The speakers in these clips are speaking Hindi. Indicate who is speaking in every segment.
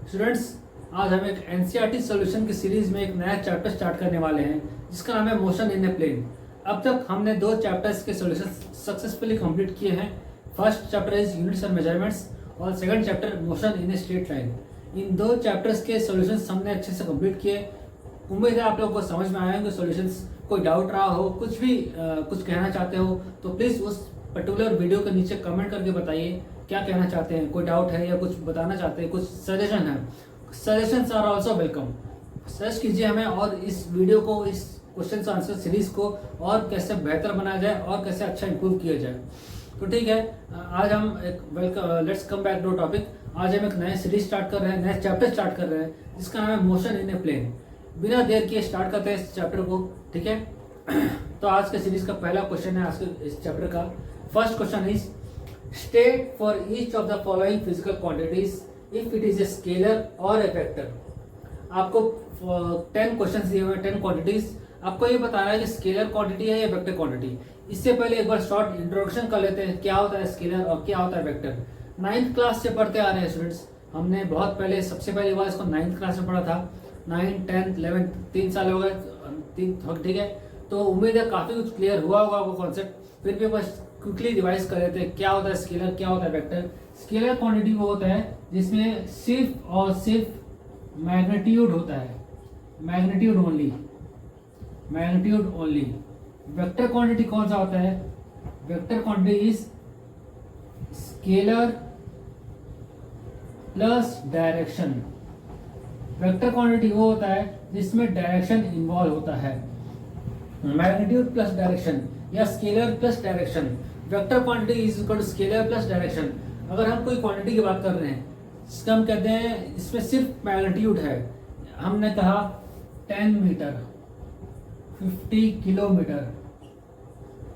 Speaker 1: स्टूडेंट्स, आज हम एक एनसीईआरटी सॉल्यूशन की सीरीज में एक नया चैप्टर स्टार्ट करने वाले हैं जिसका नाम है मोशन इन ए प्लेन। अब तक हमने दो चैप्टर्स के सॉल्यूशन सक्सेसफुली कंप्लीट किए हैं। First chapter is units and measurements और second chapter motion in a straight line. इन दो चैप्टर्स के सॉल्यूशंस हमने अच्छे से कंप्लीट किए। उम्मीद है आप लोगों को समझ में आए होंगे सॉल्यूशंस। कोई डाउट रहा हो, कुछ भी कुछ कहना चाहते हो तो प्लीज़ उस पर्टिकुलर वीडियो के नीचे कमेंट करके बताइए क्या कहना चाहते हैं। कोई डाउट है या कुछ बताना चाहते हैं, कुछ सजेशन है, suggestions are also welcome. Search कीजिए हमें और इस वीडियो को, इस क्वेश्चन आंसर सीरीज को और कैसे बेहतर बनाया जाए और कैसे अच्छा इंप्रूव किया जाए। तो ठीक है, आज हम एक let's come back to topic. आज हम एक नए सीरीज स्टार्ट कर रहे हैं, नया चैप्टर स्टार्ट कर रहे हैं जिसका नाम है मोशन इन ए प्लेन। बिना देर किए स्टार्ट करते हैं इस चैप्टर को, ठीक है। तो आज के सीरीज का पहला क्वेश्चन है आज के इस चैप्टर का। First question is state for each of the following physical quantities if it is a scalar और ए वेक्टर। आपको 10 क्वेश्चन दिए हुए हैं, 10 क्वांटिटीज। आपको ये बताना है कि स्केलर क्वांटिटी है या वेक्टर क्वांटिटी। इससे पहले एक बार शॉर्ट इंट्रोडक्शन कर लेते हैं, क्या होता है स्केलर और क्या होता है वेक्टर। 9th क्लास से पढ़ते आ रहे हैं स्टूडेंट्स। हमने बहुत पहले, सबसे पहली बार इसको 9th क्लास में पढ़ा था। 9th 10th 11th 3 साल हो गए, ठीक है। तो उम्मीद है काफी कुछ क्लियर हुआ होगा आपको कॉन्सेप्ट। फिर भी बस क्विकली रिवाइज कर लेते हैं क्या होता है स्केलर, क्या होता है वेक्टर। स्केलर क्वांटिटी वो होता है जिसमें सिर्फ और सिर्फ मैग्नीट्यूड होता है, magnitude only, magnitude only. Vector quantity कौन सा होता है? Vector quantity is scalar plus direction. Vector quantity वो होता है जिसमें डायरेक्शन इन्वॉल्व होता है। मैग्नीट्यूड प्लस डायरेक्शन या scalar plus direction. Vector quantity is equal to scalar plus direction. अगर हम कोई क्वांटिटी की बात कर रहे हैं जिसका हम कहते हैं इसमें सिर्फ मैग्नीट्यूड है, हमने कहा 10 metre, 50 kilometre,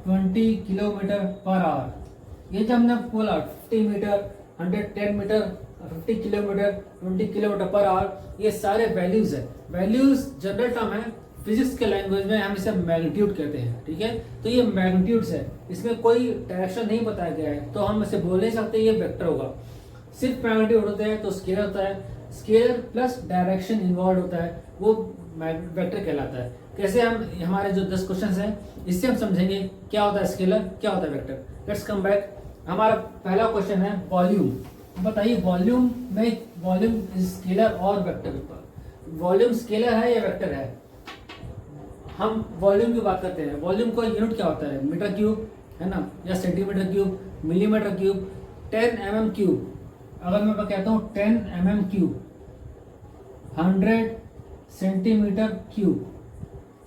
Speaker 1: 20 kilometre per hour. ये जब हमने बोला 50 metre, 110 metre, 50 kilometre, 20 kilometre per hour, ये सारे वैल्यूज है। वैल्यूज जनरल टर्म है, फिजिक्स के लैंग्वेज में हम इसे मैग्नीट्यूड कहते हैं, ठीक है। तो ये मैग्नीट्यूड्स है, इसमें कोई डायरेक्शन नहीं बताया गया है, तो हम इसे बोल नहीं सकते ये वेक्टर होगा। सिर्फ मैग्नीट्यूड होता है तो स्केलर होता है। स्केलर प्लस डायरेक्शन इन्वॉल्व होता है वो वेक्टर कहलाता है। कैसे? हम हमारे जो 10 क्वेश्चन हैं इससे हम समझेंगे क्या होता है स्केलर, क्या होता है वेक्टर। Let's come back. हमारा पहला क्वेश्चन है वॉल्यूम। बताइए वॉल्यूम में, वॉल्यूम स्केलर और वेक्टर। वॉल्यूम स्केलर है या वेक्टर है? हम वॉल्यूम की बात करते हैं। वॉल्यूम का यूनिट क्या होता है? मीटर क्यूब है ना, या centimetre cube, millimetre cube, 10 mm cube. अगर मैं कहता हूँ 10 mm cube, 100 centimetre cube,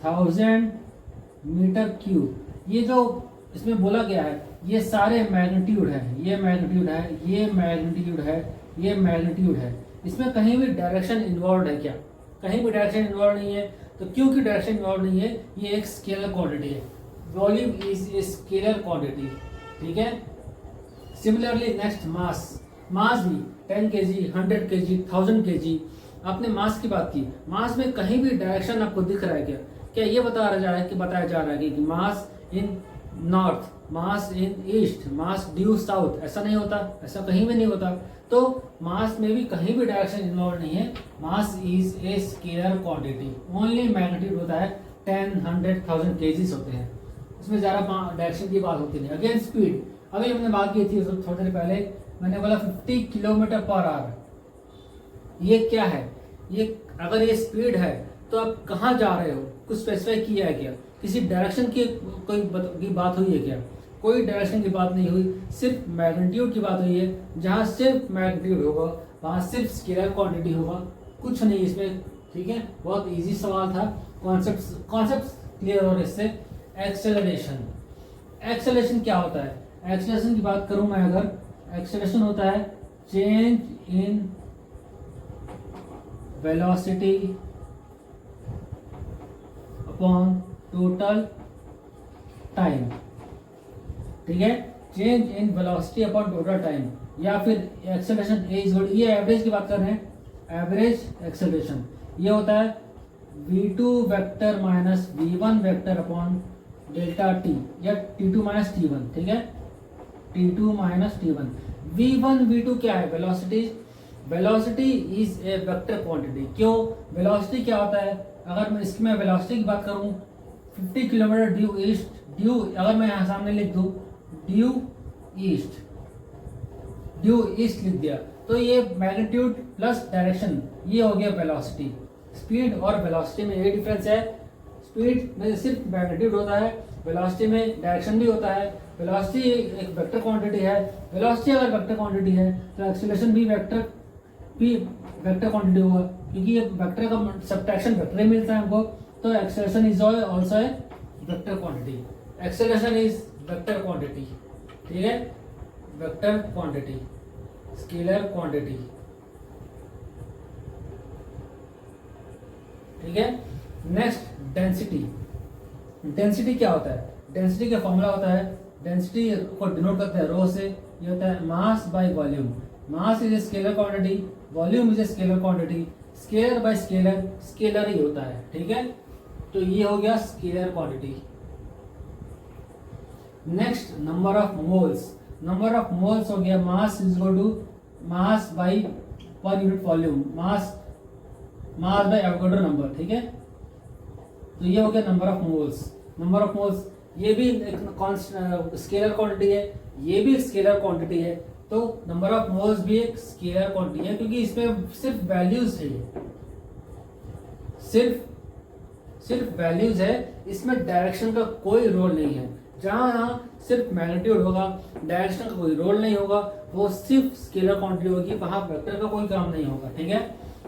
Speaker 1: 1000 metre cube, ये जो इसमें बोला गया है ये सारे मैग्नीट्यूड है। ये मैग्नीट्यूड है, ये मैग्नीट्यूड है, ये मैग्नीट्यूड है। इसमें कहीं भी डायरेक्शन इन्वॉल्व है क्या? कहीं भी डायरेक्शन इन्वॉल्व नहीं है। तो क्योंकि डायरेक्शन इन्वॉल्व नहीं है, ये एक स्केलर क्वांटिटी है। Volume is a scalar quantity, ठीक है। सिमिलरली नेक्स्ट मास। मास भी 10 kg, 100 kg, 1000 kg। आपने मास की बात की, मास में कहीं भी डायरेक्शन आपको दिख रहा है क्या? क्या ये बताया जा रहा है कि मास इन नॉर्थ, मास इन ईस्ट, मास ड्यू साउथ? ऐसा नहीं होता, ऐसा कहीं भी नहीं होता। तो मास में भी कहीं भी डायरेक्शन इन्वॉल्व नहीं है। मास is a scalar quantity, only magnitude होता है। 10, 100, 1000 केजीज होते हैं, इसमें ज़्यादा डायरेक्शन की बात होती नहीं। अगेन स्पीड, अभी हमने बात की थी थोड़ी देर पहले, मैंने बोला 50 किलोमीटर पर आवर। ये क्या है? ये अगर ये स्पीड है तो आप कहाँ जा रहे हो? कुछ स्पेसिफाई किया है क्या? किसी डायरेक्शन की कोई बात हुई है क्या? कोई डायरेक्शन की बात नहीं हुई, सिर्फ मैग्नीट्यूड की बात हुई है। जहाँ सिर्फ मैग्नीट्यूड होगा वहाँ सिर्फ स्केलर क्वांटिटी होगा, कुछ नहीं इसमें, ठीक है। बहुत इजी सवाल था। कॉन्सेप्ट क्लियर हो इससे। एक्सेलरेशन, एक्सेलरेशन क्या होता है? एक्सेलरेशन की बात करूं मैं अगर, एक्सेलरेशन होता है change in velocity upon total time, ठीक है। Change in velocity upon total time, या फिर एक्सेलरेशन ए इज, ये एवरेज की बात कर रहे हैं, एवरेज एक्सेलरेशन। ये होता है v2 vector minus v1 vector upon delta T, या t2 माइनस t1, ठीक है। t2 minus t1। v1 v2 क्या है? Velocity. Velocity is a vector quantity. क्यों? वेलोसिटी क्या होता है? अगर मैं इसकी मैं वेलोसिटी की बात करूं 50 किलोमीटर ड्यू ईस्ट, ड्यू अगर मैं यहाँ सामने लिख दूं ड्यू ईस्ट लिख दिया तो ये मैग्नीट्यूड प्लस डायरेक्शन, ये हो गया वेलोसिटी। स्पीड और वेलोसिटी में ये डिफरेंस है, स्पीड में सिर्फ मैग्नीट्यूड होता है, वेलोसिटी में डायरेक्शन भी होता है। वेलोसिटी एक वेक्टर क्वांटिटी है, वेलोसिटी अगर वेक्टर क्वांटिटी है तो एक्सीलरेशन भी वेक्टर क्वांटिटी होगा, क्योंकि ये वेक्टर का सब्ट्रैक्शन वेक्टर ही मिलता है हमको, तो acceleration is also a vector quantity. Acceleration is vector quantity, ठीक है, वेक्टर क्वांटिटी, स्केलर क्वांटिटी, ठीक है। Next density. डेंसिटी क्या होता है? डेंसिटी का फॉर्मूला होता है, डेंसिटी को डिनोट करते हैं रो से, ये होता है mass by volume. Mass is a scalar quantity, volume is a scalar quantity, scalar by scalar scalar ही होता है, ठीक है। तो ये हो गया scalar quantity. Next number of moles. Number of moles हो गया mass is equal to mass by per unit volume, mass by Avogadro number, ठीक है। तो ये हो गया number of moles. Number of moles ये भी एक स्केलर क्वांटिटी है, ये भी स्केलर क्वांटिटी है, तो नंबर ऑफ मोल्स भी एक स्केलर क्वांटिटी है, क्योंकि इसमें सिर्फ वैल्यूज है, सिर्फ वैल्यूज है, इसमें डायरेक्शन का कोई रोल नहीं है। जहां सिर्फ मैग्नीट्यूड होगा, डायरेक्शन का कोई रोल नहीं होगा, वो सिर्फ स्केलर क्वांटिटी होगी, वहां वेक्टर का कोई काम नहीं होगा, ठीक है।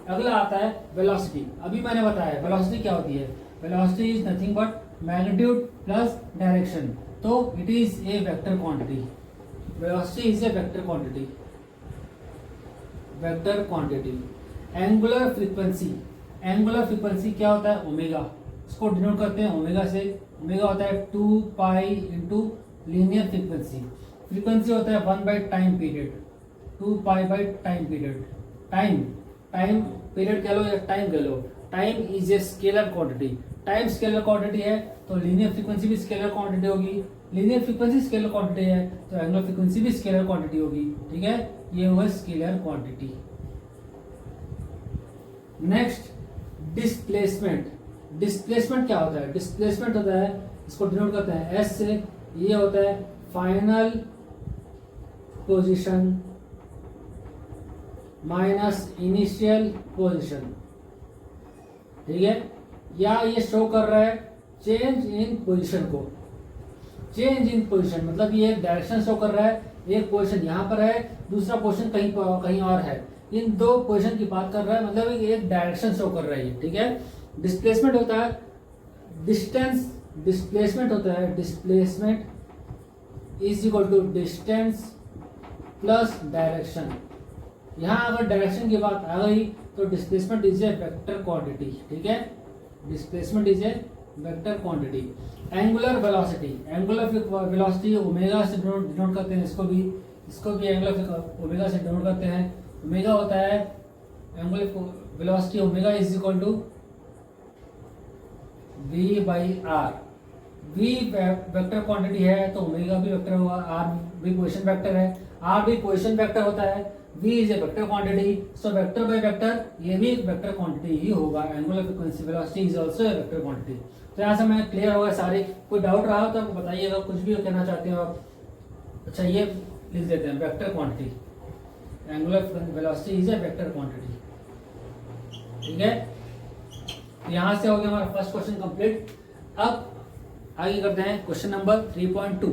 Speaker 1: अगला आता है वेलोसिटी। अभी मैंने बताया वेलोसिटी क्या होती है, velocity is nothing but magnitude plus direction, तो it is a vector quantity. Velocity is a vector quantity, vector quantity. Angular frequency, angular frequency क्या होता है? ओमेगा, इसको डिनोट करते हैं ओमेगा से। ओमेगा होता है 2 pi into linear frequency. Frequency होता है 1 by time period, 2 pi by time period. Time period कह लो या टाइम कह लो, time is a scalar quantity. Time scalar quantity है तो लीनियर फ्रीक्वेंसी भी स्केलर क्वांटिटी होगी, लीनियर फ्रीक्वेंसी स्केलर क्वांटिटी है तो एंगुलर फ्रीक्वेंसी भी स्केलर क्वांटिटी होगी, ठीक है। ये हुआ scalar quantity. Next displacement. Displacement क्या होता है? डिस्प्लेसमेंट होता है, इसको डिनोट करते हैं एस से, ये होता है final position minus initial position, ठीक है। या ये शो कर रहा है चेंज इन पोजीशन को। चेंज इन पोजीशन मतलब ये डायरेक्शन शो कर रहा है, एक पोजीशन यहाँ पर है, दूसरा पोजीशन कहीं और है, इन दो पोजीशन की बात कर रहा है, मतलब एक डायरेक्शन शो कर रहा है, ठीक है। डिस्प्लेसमेंट होता है डिस्टेंस, डिस्प्लेसमेंट होता है displacement is equal to distance plus direction. यहाँ अगर डायरेक्शन की बात आ गई तो displacement is a vector quantity, ठीक है। Displacement is a vector quantity. Angular velocity, angular velocity omega से डिनोट करते हैं, इसको भी एंगुलर ओमेगा से डिनोट करते हैं। ओमेगा होता है angular velocity, omega is equal to v by r. V vector quantity है तो ओमेगा भी वेक्टर होगा, आर भी पोजीशन वेक्टर है, आर भी पोजीशन वेक्टर होता है, v is a vector quantity, so vector by vector ये भी एक वेक्टर क्वांटिटी ही होगा। Angular frequency velocity is also a vector quantity. तो यहाँ से मैं क्लियर होगा सारे। कोई डाउट रहा हो तो आपको बताइएगा, कुछ भी कहना चाहते हो आप। अच्छा ये लिख देते हैं vector quantity, angular velocity is a vector quantity, ठीक है। यहाँ से हो गया हमारा फर्स्ट क्वेश्चन कंप्लीट। अब आगे करते हैं क्वेश्चन नंबर 3.2।